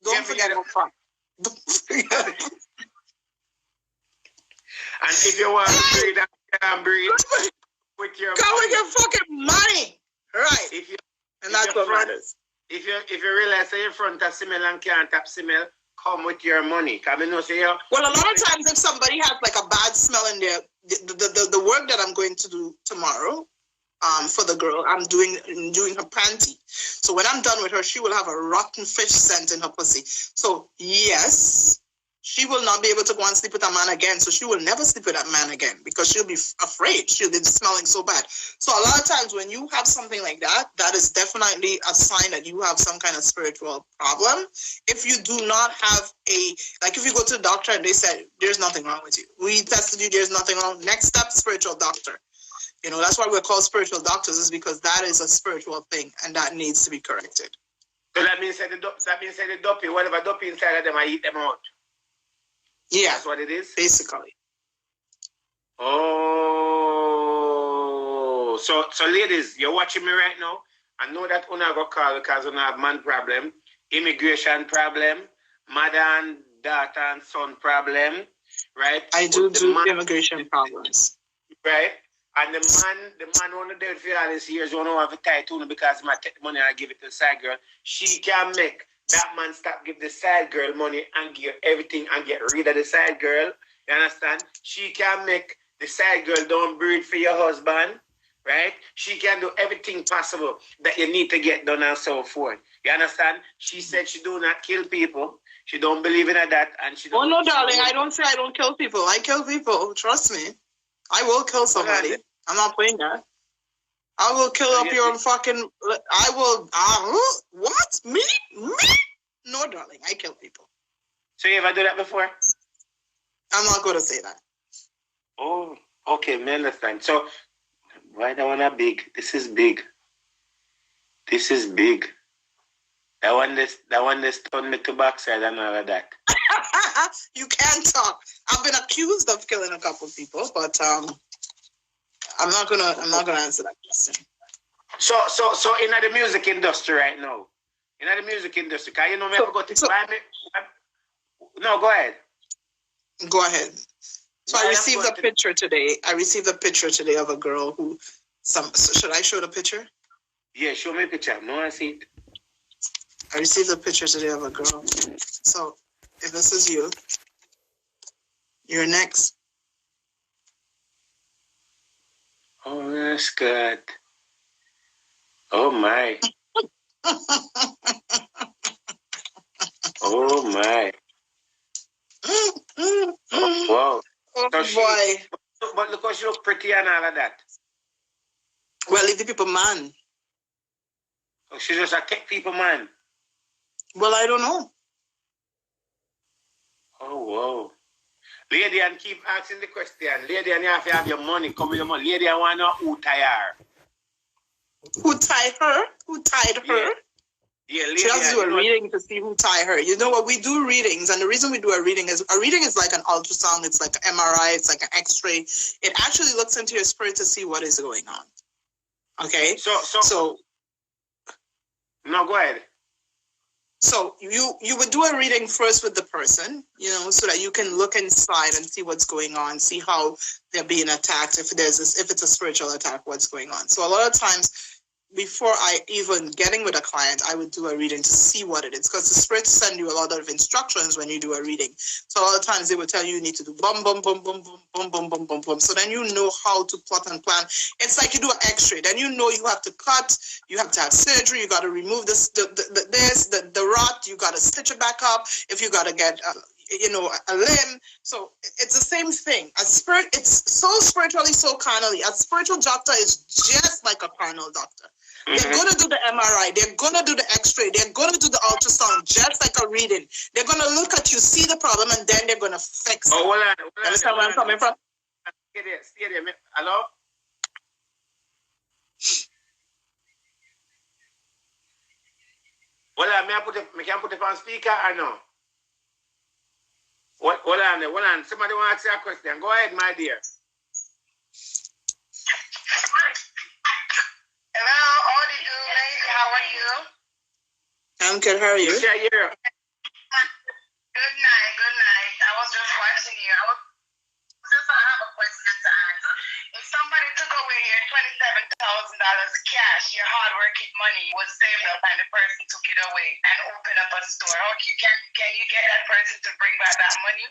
Don't forget about fun. Don't forget it. And if you want to breathe, you can breathe with your come with your fucking money. Right. And that's what matters. If you realize that you're in front of Simel and can't tap Simel, come with your money. Well, a lot of times if somebody has like a bad smell in there, the work that I'm going to do tomorrow for the girl, I'm doing her panty. So when I'm done with her, she will have a rotten fish scent in her pussy. So yes, she will not be able to go and sleep with a man again. So she will never sleep with that man again because she'll be afraid. She'll be smelling so bad. So a lot of times when you have something like that, that is definitely a sign that you have some kind of spiritual problem. If you do not have if you go to the doctor and they said, there's nothing wrong with you. We tested you, there's nothing wrong. Next step, spiritual doctor. You know, that's why we're called spiritual doctors, is because that is a spiritual thing and that needs to be corrected. So that means that the dopey, whatever dopey inside of them, I eat them out. Yeah. That's what it is? Basically. Oh. So ladies, you're watching me right now. I know that una go call because una have man problem, immigration problem, mother and daughter and son problem, right? I do immigration problems. Right? And the man who dead for all these years, who don't have a title because I take the money and I give it to the side girl. She can make that man stop give the side girl money and give everything and get rid of the side girl. You understand? She can make the side girl don't breed for your husband, right? She can do everything possible that you need to get done and so forth. You understand? She said she do not kill people. She don't believe in that, and she don't. Oh no, darling! I don't say I don't kill people. I kill people. Trust me. I will kill somebody. I'm not playing that. I will kill up your fucking. I will. What? Me? No, darling. I kill people. So you ever do that before? I'm not going to say that. Oh, okay, man. Understand. So why that one are big? This is big. This is big. That one this turned me to backside and all of that. You can't talk. I've been accused of killing a couple of people, but I'm not gonna answer that question. So in the music industry right now, can you know me ever go to buy me? No, go ahead. Go ahead. So I received a picture today. I received a picture today of a girl who. Should I show the picture? Yeah, show me a picture. No, I see it. I received a picture today of a girl. So if this is you, you're next. Oh, that's good. Oh my. Oh my. Oh, wow. Oh So boy. But look how she look pretty and all of that. Well, leave the people man. Oh, she's just a kick people man. Well, I don't know. Oh, wow. Lady, and keep asking the question. Lady, and you have to have your money. Come with your money. Lady, I want to know who tie her. Who tied her? Who tied her? Yeah, lady. She has to do a reading to see who tied her. You know what? We do readings, and the reason we do a reading is like an ultrasound. It's like an MRI. It's like an X-ray. It actually looks into your spirit to see what is going on. Okay? So no, go ahead. So you would do a reading first with the person, you know, so that you can look inside and see what's going on, see how they're being attacked, if it's a spiritual attack, what's going on. So a lot of times, before I even getting with a client, I would do a reading to see what it is, because the spirits send you a lot of instructions when you do a reading. So a lot of times they will tell you need to do bum bum bum bum bum bum bum bum bum bum. So then you know how to plot and plan. It's like you do an X-ray. Then you know you have to cut, you have to have surgery, you got to remove the rot, you got to stitch it back up. If you got to get a limb. So it's the same thing. A spirit, it's so spiritually, so carnally. A spiritual doctor is just like a carnal doctor. They're going to do the MRI. They're going to do the X-ray. They're going to do the ultrasound, just like a reading. They're going to look at you, see the problem, and then they're going to fix it. Oh, hold on. Understand where I'm coming from? Stay there. Hello? Hold on. Me can put it on speaker or no? Hold on. Somebody want to ask you a question. Go ahead, my dear. Hello, how do you, lady? How are you? I'm good. How are you? Yeah. Good night. I was just watching you. I have a question to ask. If somebody took away your $27,000 cash, your hard-working money was saved up, and the person took it away and opened up a store, can you get that person to bring back that money?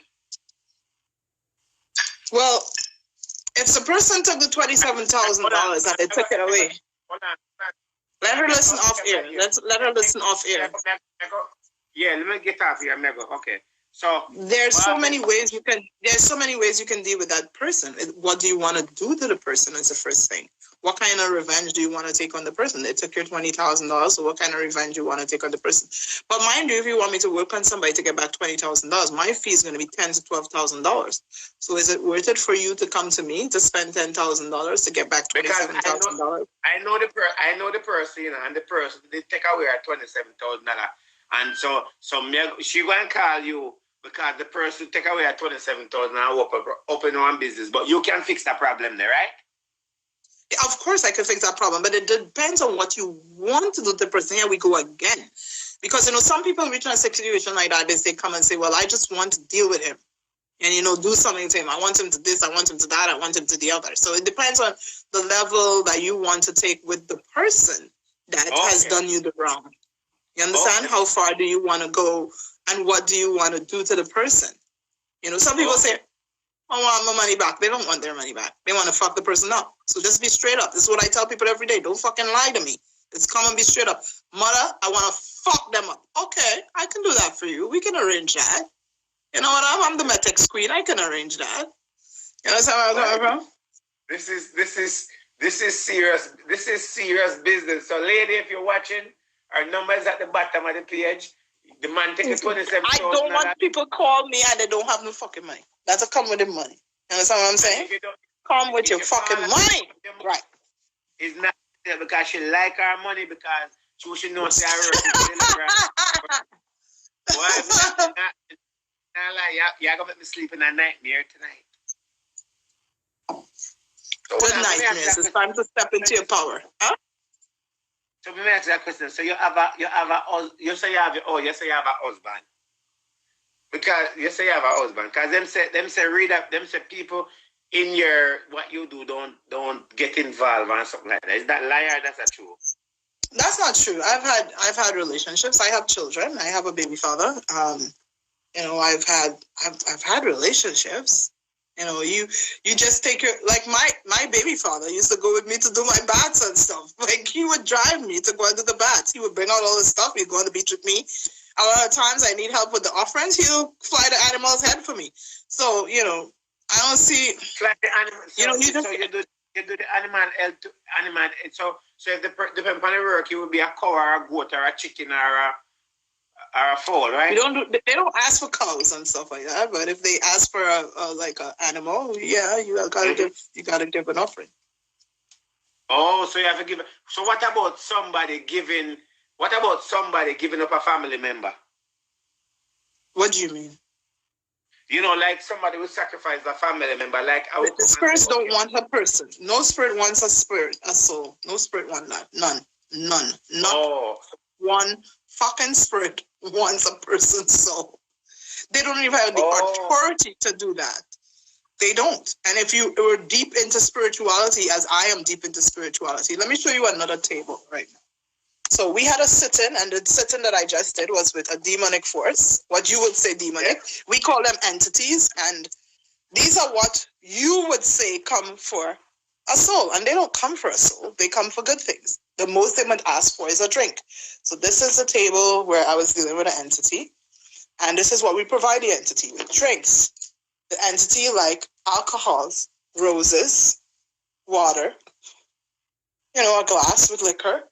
Well, if the person took the $27,000 and they took it away, let her listen off air. Let her listen off air. Yeah, let me get off here, Mego. Okay. So there's so many ways you can deal with that person. What do you want to do to the person is the first thing. What kind of revenge do you want to take on the person? They took your $20,000, so what kind of revenge do you want to take on the person? But mind you, if you want me to work on somebody to get back $20,000, my fee is going to be $10,000 to $12,000. So is it worth it for you to come to me to spend $10,000 to get back $27,000? I know the person, you know, and the person they take away at $27,000, and so she going to call you because the person take away at $27,000 and open one business, but you can fix that problem there, right? Of course I can fix that problem, but it depends on what you want to do to the person. Here we go again. Because, you know, some people reach a situation like that, they come and say, well, I just want to deal with him and, you know, do something to him. I want him to this, I want him to that, I want him to the other. So it depends on the level that you want to take with the person that has done you the wrong. You understand? How far do you want to go and what do you want to do to the person? You know, some people say, I want my money back. They don't want their money back. They want to fuck the person up. So just be straight up. This is what I tell people every day. Don't fucking lie to me. Just come and be straight up. Mother, I want to fuck them up. Okay, I can do that for you. We can arrange that. You know what? I'm the Metex queen. I can arrange that. You know what I'm talking about? This is serious. This is serious business. So, lady, if you're watching, our number is at the bottom of the page. The man take $27,000. I don't want people call me and they don't have no fucking money. That's a come with the money. You understand what I'm saying? Come with your fucking money. Right. It's not because she like our money because she should know she are you're gonna make me sleep in a nightmare tonight. So good nightmares. It's time to step into your power. Huh? So let me ask you that question. So you have a husband. Because you say you have a husband. Because them say people in your what you do don't get involved and something like that. Is that lie or that's not true? That's not true. I've had relationships. I have children. I have a baby father. You know, I've had relationships. You know, you just take your, like my baby father used to go with me to do my baths and stuff. Like he would drive me to go and do the baths. He would bring out all the stuff. He'd go on the beach with me. A lot of times I need help with the offerings. He'll fly the animal's head for me. So, you know, I don't see. Fly the animal. So, you know, you do the animal health. So if depending on the work, it would be a cow or a goat or a chicken or a fowl, right? They don't ask for cows and stuff like that. But if they ask for like an animal, yeah, you gotta give an offering. Oh, so you have to give. So what about somebody giving? What about somebody giving up a family member? What do you mean? You know, like somebody would sacrifice a family member. Like the spirits don't want a person. No spirit wants a spirit, a soul. No spirit wants that. None. Not one fucking spirit wants a person's soul. They don't even have the authority to do that. They don't. And if you were deep into spirituality, as I am deep into spirituality, let me show you another table right now. So we had a sit-in, and the sit-in that I just did was with a demonic force, what you would say demonic. We call them entities, and these are what you would say come for a soul. And they don't come for a soul. They come for good things. The most they might ask for is a drink. So this is a table where I was dealing with an entity, and this is what we provide the entity with, drinks. The entity like alcohols, roses, water, you know, a glass with liquor.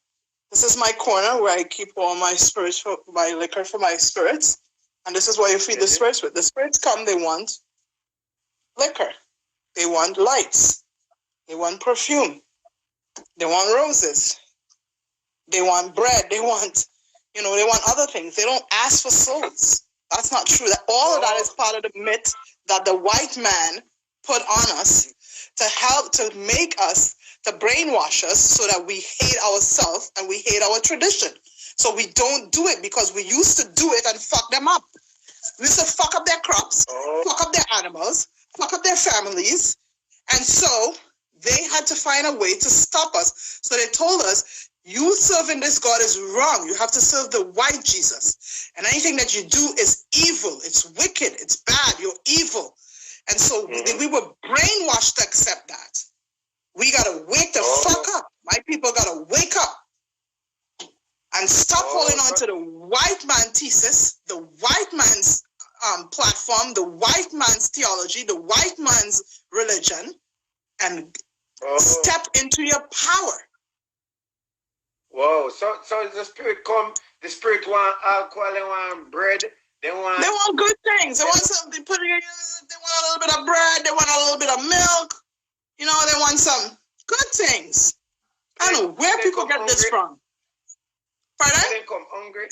This is my corner where I keep all my my liquor for my spirits. And this is what you feed the spirits with. The spirits come, they want liquor. They want lights. They want perfume. They want roses. They want bread. They want, they want other things. They don't ask for souls. That's not true. All of that is part of the myth that the white man put on us to help to make us, to brainwash us so that we hate ourselves and we hate our tradition. So we don't do it because we used to do it and fuck them up. We used to fuck up their crops, fuck up their animals, fuck up their families. And so they had to find a way to stop us. So they told us, you serving this God is wrong. You have to serve the white Jesus. And anything that you do is evil. It's wicked. It's bad. You're evil. And so we were brainwashed to accept that. We got to wake the fuck up. My people got to wake up and stop holding on to the white man thesis, the white man's platform, the white man's theology, the white man's religion, and step into your power. Whoa, so the spirit want alcohol, they want bread, they want good things. They want something, they want a little bit of bread, they want a little bit of milk, you know, they want some good things. I don't know where people get this from. Pardon? When they come hungry?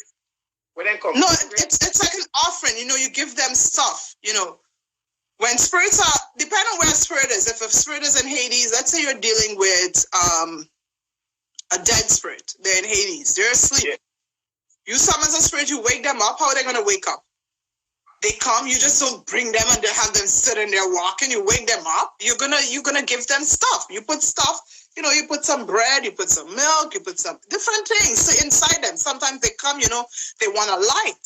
When they come No, hungry? it's like an offering, you know, you give them stuff, you know. When spirits are, depending on where spirit is, if a spirit is in Hades, let's say you're dealing with a dead spirit, they're in Hades, they're asleep. Yeah. You summon a spirit, you wake them up, how are they going to wake up? They come, you just don't bring them and have them sitting there walking, you wake them up, you're gonna give them stuff. You put stuff, you know, you put some bread, you put some milk, you put some different things inside them. Sometimes they come, you know, they want a light,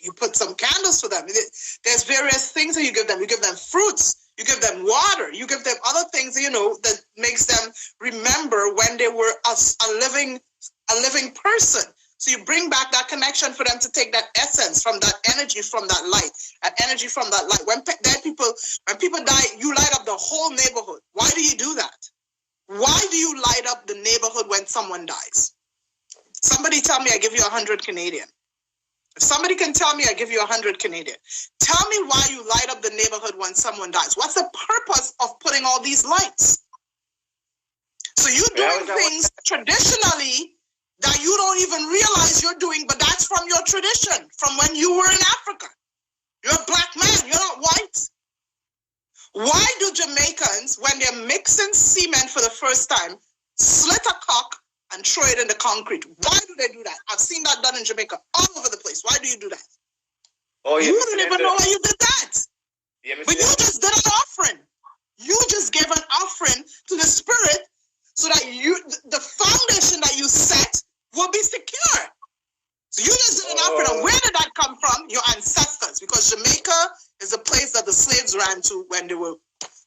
you put some candles for them. There's various things that you give them. You give them fruits, you give them water, you give them other things, you know, that makes them remember when they were a living person. So you bring back that connection for them to take that essence from that energy, from that light, When people die, you light up the whole neighborhood. Why do you do that? Why do you light up the neighborhood when someone dies? Somebody tell me I give you 100 Canadian. If somebody can tell me I give you 100 Canadian, tell me why you light up the neighborhood when someone dies. What's the purpose of putting all these lights? So you're doing things traditionally that you don't even realize you're doing, but that's from your tradition, from when you were in Africa. You're a black man, you're not white. Why do Jamaicans, when they're mixing cement for the first time, slit a cock and throw it in the concrete? Why do they do that? I've seen that done in Jamaica all over the place. Why do you do that? Oh, you don't even know why you did that. But you just did an offering. You just gave an offering to the spirit so that the foundation that you set will be secure. So you just did an offering. And where did that come from? Your ancestors. Because Jamaica is a place that the slaves ran to when they were,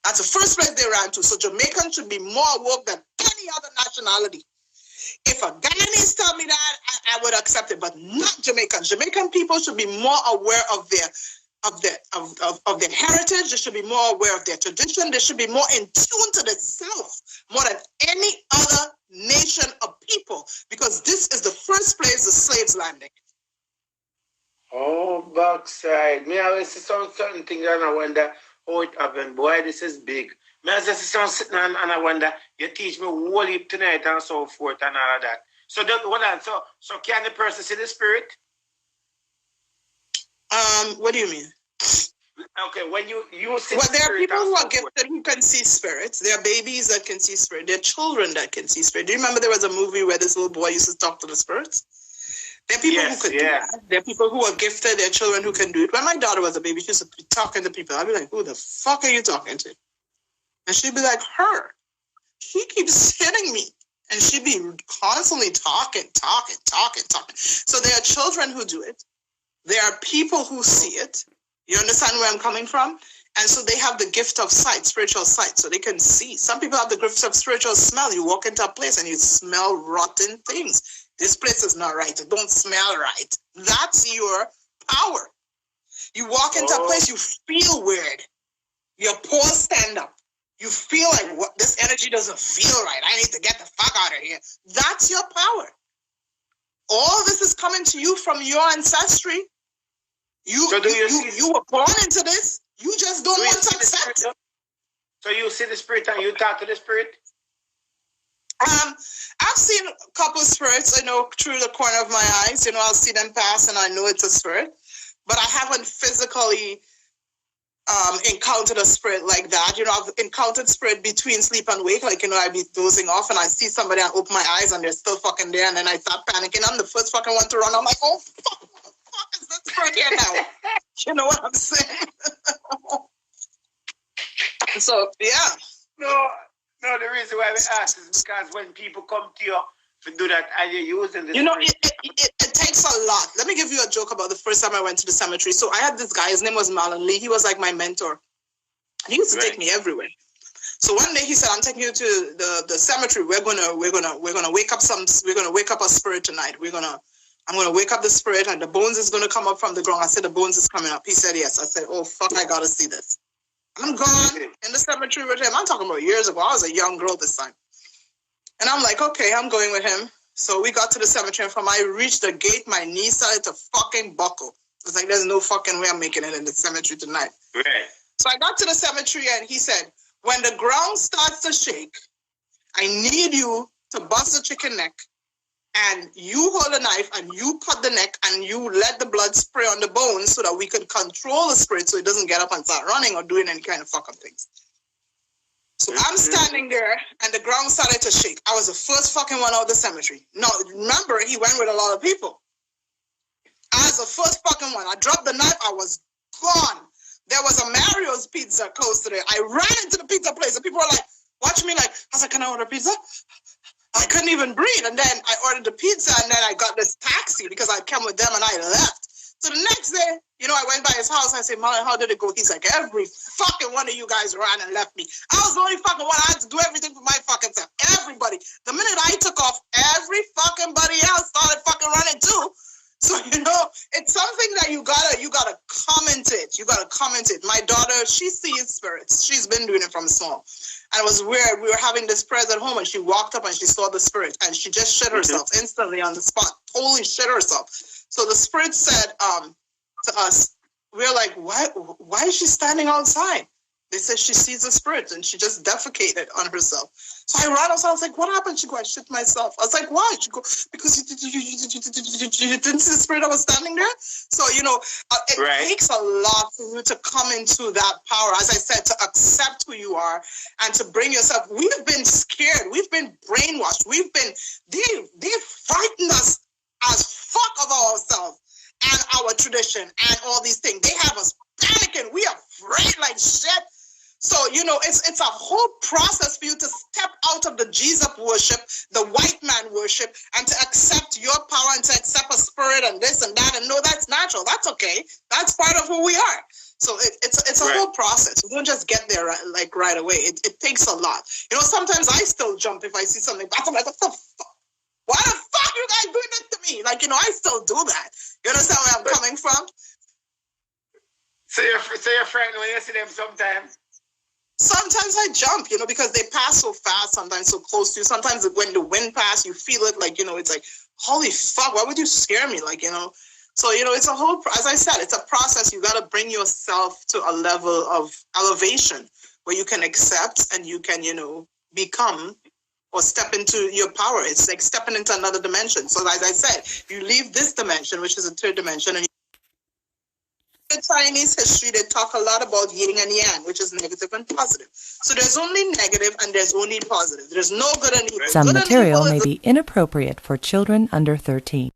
that's the first place they ran to. So Jamaicans should be more woke than any other nationality. If a Guyanese tell me that, I would accept it, but not Jamaicans. Jamaican people should be more aware of their heritage. They should be more aware of their tradition. They should be more in tune to the self, more than any other nation of people, because this is the first place the slaves landed. Oh, backside. Me always see certain things and I wonder how it happened. Boy, this is big. Me always see some sitting and I wonder, you teach me whole heap tonight and so forth and all of that. So hold on. So can the person see the spirit? What do you mean? Okay, when you see there are people who are gifted who can see spirits. There are babies that can see spirits. There are children that can see spirits. Do you remember there was a movie where this little boy used to talk to the spirits? There are people who could do that. There are people who are gifted. There are children who can do it. When my daughter was a baby, she used to be talking to people. I'd be like, who the fuck are you talking to? And she'd be like, her. She keeps hitting me. And she'd be constantly talking. So there are children who do it. There are people who see it. You understand where I'm coming from? And so they have the gift of sight, spiritual sight, so they can see. Some people have the gift of spiritual smell. You walk into a place and you smell rotten things. This place is not right. It don't smell right. That's your power. You walk into a place, you feel weird. Your pores stand up. You feel like, what? This energy doesn't feel right. I need to get the fuck out of here. That's your power. All this is coming to you from your ancestry. You were born into this. You just don't want to accept it. So you see the spirit and you talk to the spirit? I've seen a couple of spirits, through the corner of my eyes. I'll see them pass and I know it's a spirit. But I haven't physically encountered a spirit like that. I've encountered spirit between sleep and wake. I'd be dozing off and I see somebody and open my eyes and they're still fucking there. And then I start panicking. I'm the first fucking one to run. I'm like, oh, fuck. Is this spirit here now? You know what I'm saying? So, yeah. No, the reason why we ask is because when people come to you to do that and you're using this... It takes a lot. Let me give you a joke about the first time I went to the cemetery. So I had this guy, his name was Marlon Lee. He was like my mentor. He used to take me everywhere. So one day he said, I'm taking you to the cemetery. We're gonna wake up a spirit tonight. We're gonna I'm going to wake up the spirit and the bones is going to come up from the ground. I said, the bones is coming up. He said, yes. I said, oh, fuck, I got to see this. I'm gone in the cemetery with him. I'm talking about years ago. I was a young girl this time. And I'm like, okay, I'm going with him. So we got to the cemetery, and from I reached the gate, my knee started to fucking buckle. It's like, there's no fucking way I'm making it in the cemetery tonight. Right. So I got to the cemetery, and he said, when the ground starts to shake, I need you to bust the chicken neck, and you hold a knife, and you cut the neck, and you let the blood spray on the bones so that we can control the spirit so it doesn't get up and start running or doing any kind of fuck up things. So I'm standing there, and the ground started to shake. I was the first fucking one out of the cemetery. No, remember, he went with a lot of people. I was the first fucking one. I dropped the knife. I was gone. There was a Mario's Pizza close to there. I ran into the pizza place, and people were like, watching me like, I was like, can I order pizza? I couldn't even breathe. And then I ordered the pizza, and then I got this taxi because I came with them, and I left. So the next day, you know, I went by his house. I said, Molly, how did it go? He's like, every fucking one of you guys ran and left me. I was the only fucking one. I had to do everything for my fucking self. Everybody. The minute I took off, every fucking buddy else started fucking running too. So, you know, it's something that you gotta comment it. You gotta comment it. My daughter, she sees spirits. She's been doing it from small. And it was weird. We were having this prayer at home, and she walked up and she saw the spirit, and she just shit herself instantly on the spot. Totally shit herself. So the spirit said to us, we're like, why is she standing outside? They said she sees a spirit, and she just defecated on herself. So I ran outside. I was like, what happened? She go, I shit myself. I was like, why? She go, because you didn't see the spirit that was standing there? So, you know, it takes a lot for you to come into that power, as I said, to accept who you are and to bring yourself. We've been scared. We've been brainwashed. They frightened us as fuck of ourselves and our tradition and all these things. They have us panicking. We are afraid like shit. So, you know, it's a whole process for you to step out of the Jesus worship, the white man worship, and to accept your power and to accept a spirit and this and that. And no, that's natural. That's okay. That's part of who we are. So it's a whole process. You don't just get there right away. It takes a lot. You know, sometimes I still jump if I see something. I'm like, what the fuck? Why the fuck you guys doing that to me? Like, you know, I still do that. You understand where I'm coming from? So you're frightened when you see them sometimes? Sometimes I jump, you know, because they pass so fast, sometimes so close to you. Sometimes when the wind passes, you feel it like, you know, it's like, holy fuck, why would you scare me? Like, you know, so, you know, it's a whole, as I said, it's a process. You got to bring yourself to a level of elevation where you can accept and you can, you know, become or step into your power. It's like stepping into another dimension. So as I said, you leave this dimension, which is a third dimension, and in Chinese history, they talk a lot about yin and yang, which is negative and positive. So there's only negative and there's only positive. There's no good and evil. Some material may be inappropriate for children under 13.